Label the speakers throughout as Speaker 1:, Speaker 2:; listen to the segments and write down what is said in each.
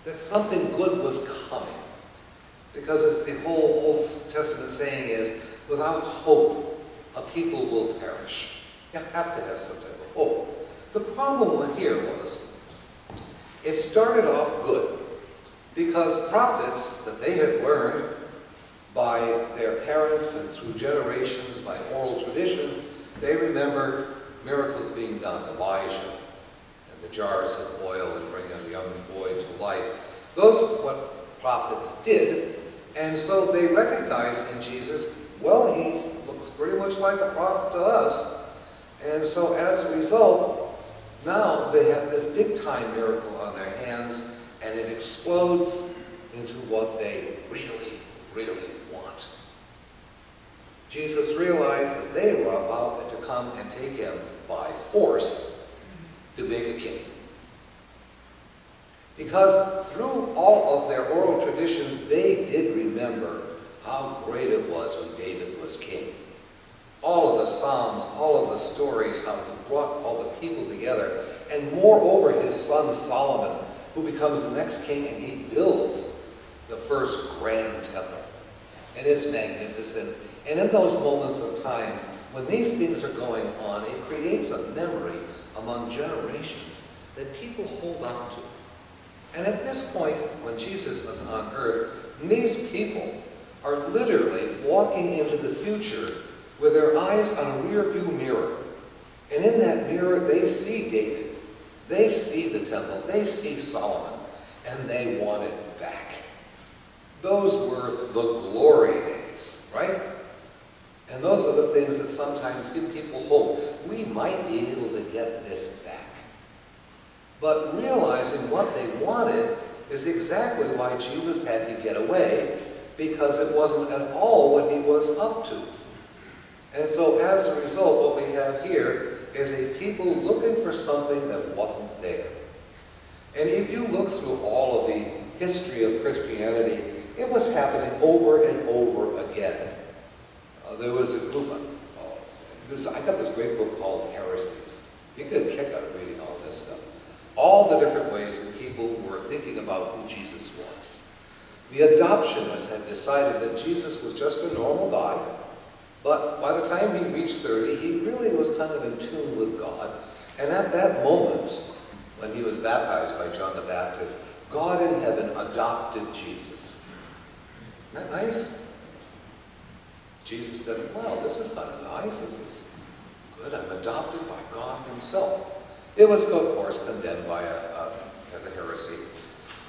Speaker 1: That something good was coming. Because as the whole Old Testament saying is, without hope, a people will perish. You have to have some type of hope. The problem here was, it started off good. Because prophets that they had learned by their parents and through generations, by oral tradition, they remembered miracles being done. Elijah, and the jars of oil and bringing a young boy to life. Those are what prophets did. And so they recognized in Jesus, well, he looks pretty much like a prophet to us. And so as a result, now they have this big-time miracle on their hands, and it explodes into what they really, really want. Jesus realized that they were about to come and take him by force to make a king. Because through all of their oral traditions, they did remember how great it was when David was king. All of the Psalms, all of the stories, how he brought all the people together. And moreover, his son Solomon, who becomes the next king, and he builds the first grand temple. And it's magnificent. And in those moments of time, when these things are going on, it creates a memory among generations that people hold on to. And at this point, when Jesus was on earth, these people are literally walking into the future with their eyes on a rear-view mirror. And in that mirror, they see David. They see the temple. They see Solomon. And they want it back. Those were the glory days, right? And those are the things that sometimes give people hope. We might be able to get this back. But realizing what they wanted is exactly why Jesus had to get away, because it wasn't at all what he was up to. And so as a result, what we have here is a people looking for something that wasn't there. And if you look through all of the history of Christianity, it was happening over and over again. There was a group, I got this great book called Heresies. You get a kick out of reading all this stuff. All the different ways that people were thinking about who Jesus was. The adoptionists had decided that Jesus was just a normal guy, but by the time he reached 30, he really was kind of in tune with God. And at that moment, when he was baptized by John the Baptist, God in heaven adopted Jesus. Isn't that nice? Jesus said, well, this is kind of nice. This is good. I'm adopted by God himself. It was, of course, condemned by as a heresy.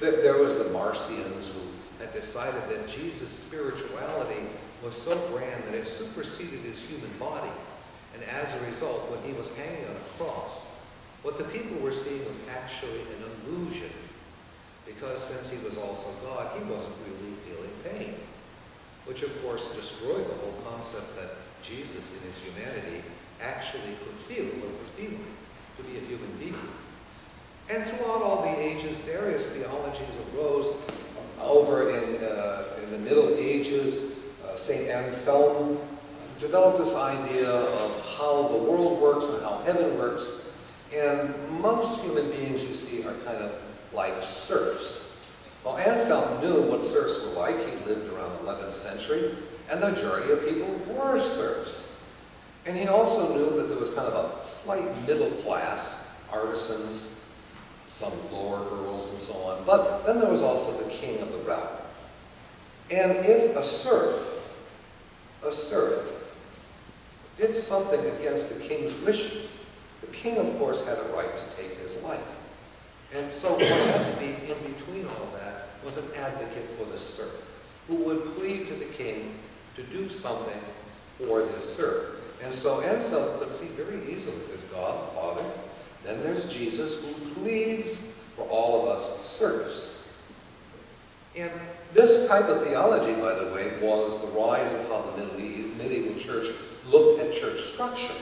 Speaker 1: There was the Marcians who had decided that Jesus' spirituality was so grand that it superseded his human body. And as a result, when he was hanging on a cross, what the people were seeing was actually an illusion. Because since he was also God, he wasn't really feeling pain. Which, of course, destroyed the whole concept that Jesus, in his humanity, actually could feel what it was feeling, to be a human being. And throughout all the ages, various theologies arose. Over in the Middle Ages, St. Anselm developed this idea of how the world works and how heaven works. And most human beings, you see, are kind of like serfs. Well, Anselm knew what serfs were like. He lived around the 11th century, and the majority of people were serfs. And he also knew that there was kind of a slight middle class, artisans, some lower earls and so on, but then there was also the king of the realm. And if a serf did something against the king's wishes, the king, of course, had a right to take his life. And so what had to be in between all that was an advocate for the serf, who would plead to the king to do something for this serf. And so Anselm could see very easily there's God the Father, then there's Jesus, who pleads for all of us serfs. And this type of theology, by the way, was the rise of how the medieval church looked at church structure.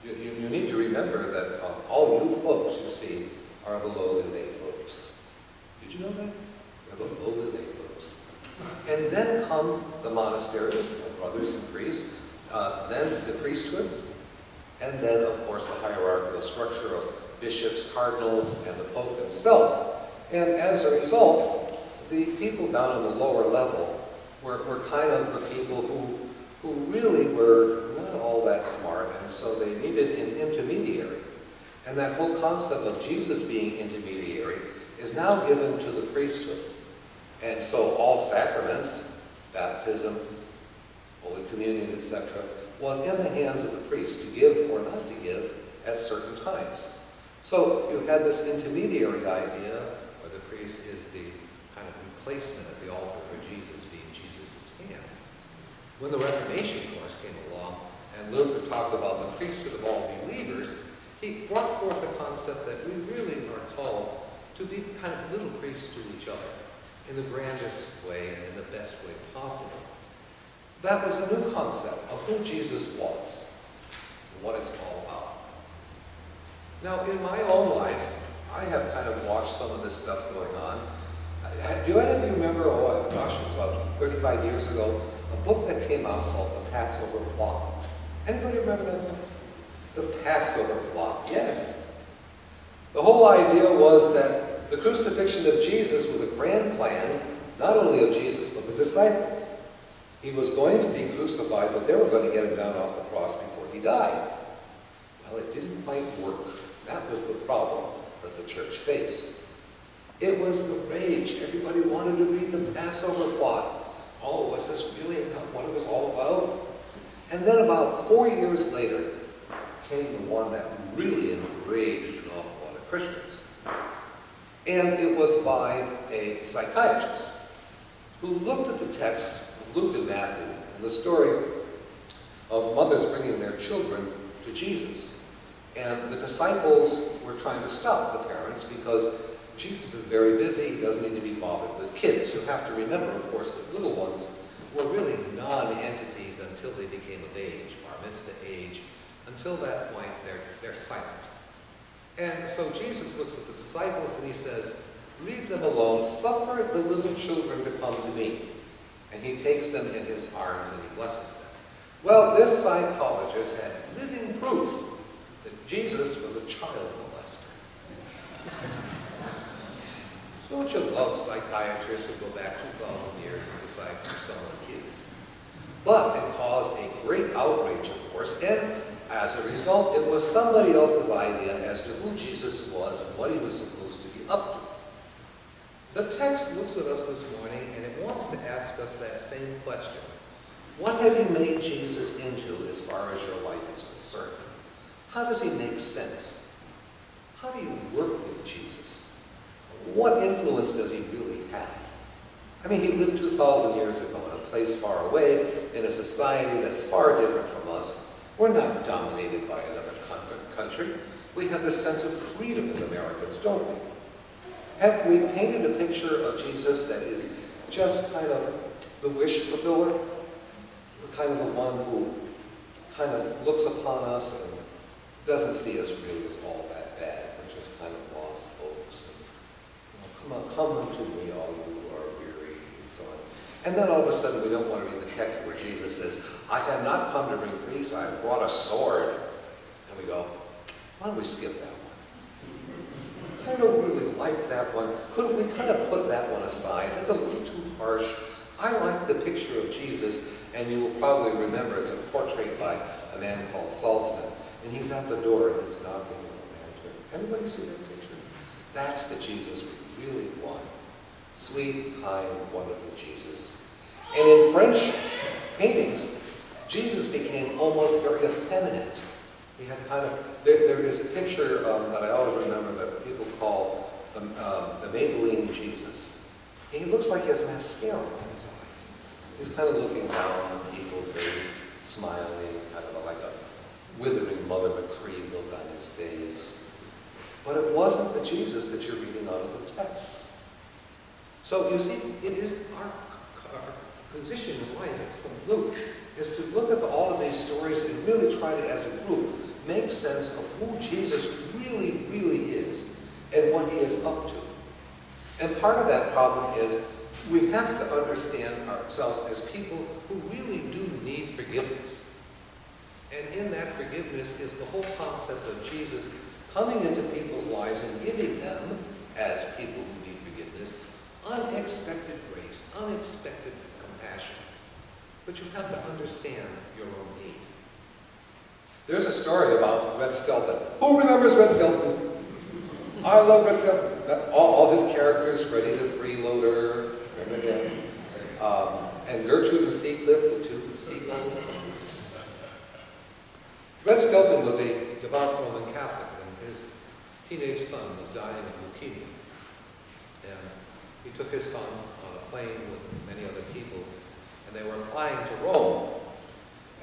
Speaker 1: You need to remember that all you folks you see are the lowly lay folks. Did you know that? They're the lowly lay folks. And then come the monasteries, the brothers and priests, then the priesthood, and then, of course, the hierarchical structure of bishops, cardinals, and the Pope himself. And as a result, the people down on the lower level were kind of the people who really were not all that smart, and so they needed an intermediary. And that whole concept of Jesus being intermediary is now given to the priesthood. And so all sacraments, baptism, Holy Communion, etc., was in the hands of the priest to give or not to give at certain times. So you had this intermediary idea, where the priest is the kind of placement at the altar for Jesus being Jesus' hands. When the Reformation, of course, came along, and Luther talked about the priesthood of all believers, he brought forth the concept that we really are called to be kind of little priests to each other in the grandest way and in the best way possible. That was a new concept of who Jesus was and what it's all about. Now, in my own life, I have kind of watched some of this stuff going on. Do any of you remember, oh gosh, it was about 35 years ago, a book that came out called The Passover Plot? Anybody remember that book? The Passover Plot, yes. The whole idea was that the crucifixion of Jesus was a grand plan, not only of Jesus, but the disciples. He was going to be crucified, but they were going to get him down off the cross before he died. Well, it didn't quite work. That was the problem that the church faced. It was the rage. Everybody wanted to read the Passover Plot. Oh, was this really what it was all about? And then about 4 years later came the one that really enraged an awful lot of Christians. And it was by a psychiatrist who looked at the text of Luke and Matthew and the story of mothers bringing their children to Jesus. And the disciples were trying to stop the parents because Jesus is very busy. He doesn't need to be bothered with kids. You have to remember, of course, that little ones were really non-entities until they became of age, bar mitzvah age. Until that point, they're silent. And so Jesus looks at the disciples and he says, leave them alone, suffer the little children to come to me. And he takes them in his arms and he blesses them. Well, this psychologist had living proof that Jesus was a child molester. Don't you love psychiatrists who go back 2,000 years and decide who someone is? But it caused a great outrage, of course, and as a result, it was somebody else's idea as to who Jesus was and what he was supposed to be up to. The text looks at us this morning and it wants to ask us that same question. What have you made Jesus into as far as your life is concerned? How does he make sense? How do you work with Jesus? What influence does he really have? I mean, he lived 2,000 years ago in a place far away, in a society that's far different from us. We're not dominated by another country. We have this sense of freedom as Americans, don't we? Have we painted a picture of Jesus that is just kind of the wish fulfiller? Kind of the one who kind of looks upon us and doesn't see us really as all that bad. We're just kind of lost folks. And, come unto me, all you who are weary, and so on. And then all of a sudden we don't want to read the text where Jesus says, I have not come to bring peace, I have brought a sword. And we go, why don't we skip that one? I don't really like that one. Couldn't we kind of put that one aside? It's a little too harsh. I like the picture of Jesus, and you will probably remember it's a portrait by a man called Salzman. And he's at the door and he's knocking on the lantern. Everybody see that picture? That's the Jesus we really want. Sweet, kind, wonderful Jesus. And in French paintings, Jesus became almost very effeminate. He had kind of, there is a picture that I always remember that people call the Maybelline Jesus. And he looks like he has mascara on his eyes. He's kind of looking down on people, very smiling, kind of like a withering Mother McCree look on his face. But it wasn't the Jesus that you're reading out of the text. So you see, it is our position in life, it's from Luke, is to look at all of these stories and really try to, as a group, make sense of who Jesus really, really is and what he is up to. And part of that problem is we have to understand ourselves as people who really do need forgiveness. And in that forgiveness is the whole concept of Jesus coming into people's lives and giving them, as people who need forgiveness, unexpected grace, unexpected compassion. But you have to understand your own need. There's a story about Red Skelton. Who remembers Red Skelton? I love Red Skelton. All his characters, Freddie the Freeloader, remember him? And Gertrude the Seacliff, the two seagulls. Red Skelton was a devout Roman Catholic, and his teenage son was dying of leukemia. And he took his son on a plane with many other people, and they were flying to Rome.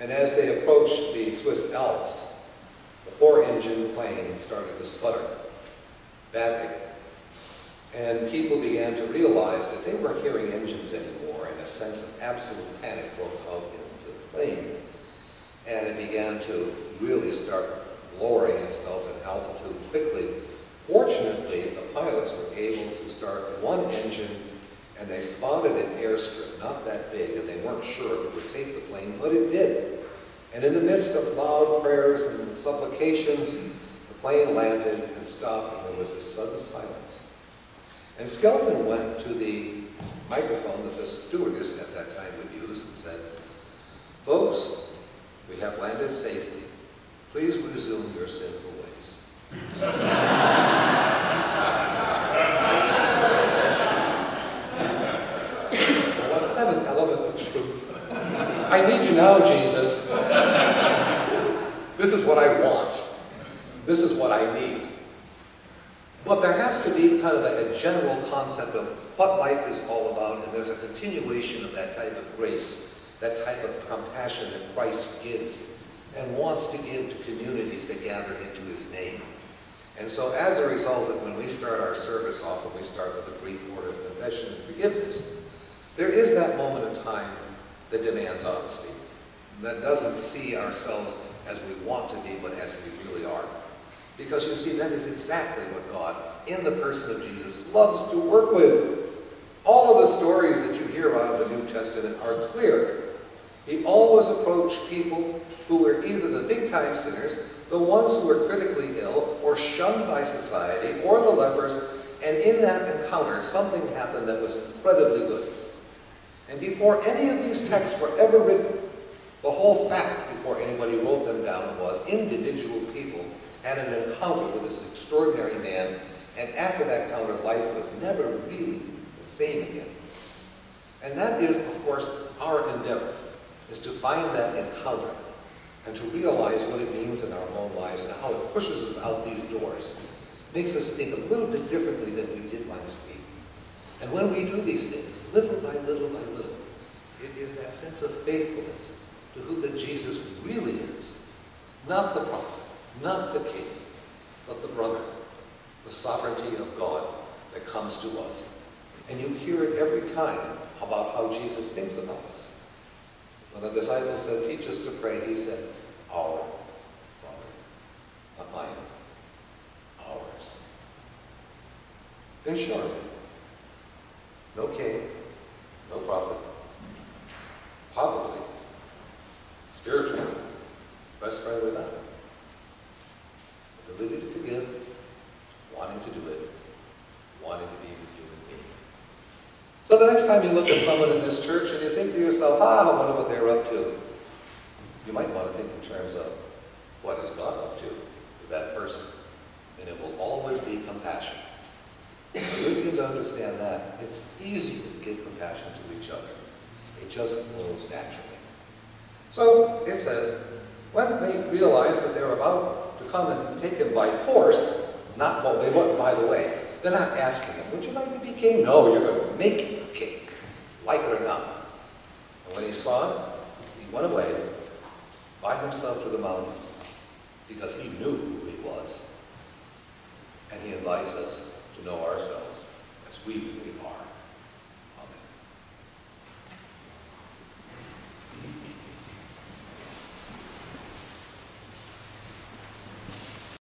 Speaker 1: And as they approached the Swiss Alps, the 4-engine plane started to sputter badly. And people began to realize that they weren't hearing engines anymore, and a sense of absolute panic broke out into the plane. And it began to really start lowering itself in altitude quickly. Fortunately, the pilots were able to start one engine, and they spotted an airstrip not that big, and they weren't sure if it would take the plane, but it did. And in the midst of loud prayers and supplications, the plane landed and stopped, and there was this sudden silence. And Skelton went to the microphone that the stewardess at that time would use and said, "Folks, we have landed safely. Please resume your sinful ways." Wasn't that an element of truth? I need you now, Jesus. This is what I want. This is what I need. But there has to be kind of a general concept of what life is all about, and there's a continuation of that type of grace, that type of compassion that Christ gives and wants to give to communities that gather into his name. And so as a result of when we start our service off, when we start with a brief word of confession and forgiveness, there is that moment in time that demands honesty, that doesn't see ourselves as we want to be, but as we really are. Because you see, that is exactly what God, in the person of Jesus, loves to work with. All of the stories that you hear out of the New Testament are clear. He always approached people who were either the big-time sinners, the ones who were critically ill, or shunned by society, or the lepers, and in that encounter, something happened that was incredibly good. And before any of these texts were ever written, the whole fact, before anybody wrote them down, was individual people had an encounter with this extraordinary man, and after that encounter, life was never really the same again. And that is, of course, our endeavor, is to find that encounter and to realize what it means in our own lives and how it pushes us out these doors, makes us think a little bit differently than we did last week. And when we do these things, little by little by little, it is that sense of faithfulness to who that Jesus really is, not the prophet, not the king, but the brother, the sovereignty of God that comes to us. And you hear it every time about how Jesus thinks about us. When the disciples said, "Teach us to pray," he said, "Our Father," not mine, ours. In short, no king, no prophet, probably, spiritually, best friend with that. Ability to forgive, wanting to do it, wanting to be with you and me. So the next time you look at someone in this church and you think to yourself, I wonder what they're up to, you might want to think in terms of, what is God up to with that person? And it will always be compassion. When we begin to understand that, it's easier to give compassion to each other. It just flows naturally. So it says, when they realize that they're about to come and take him by force, not, well, they went, by the way, they're not asking him, would you like to be king? No, you're going to make him king, like it or not. And when he saw it, he went away by himself to the mountain because he knew who he was. And he invites us to know ourselves as we really are.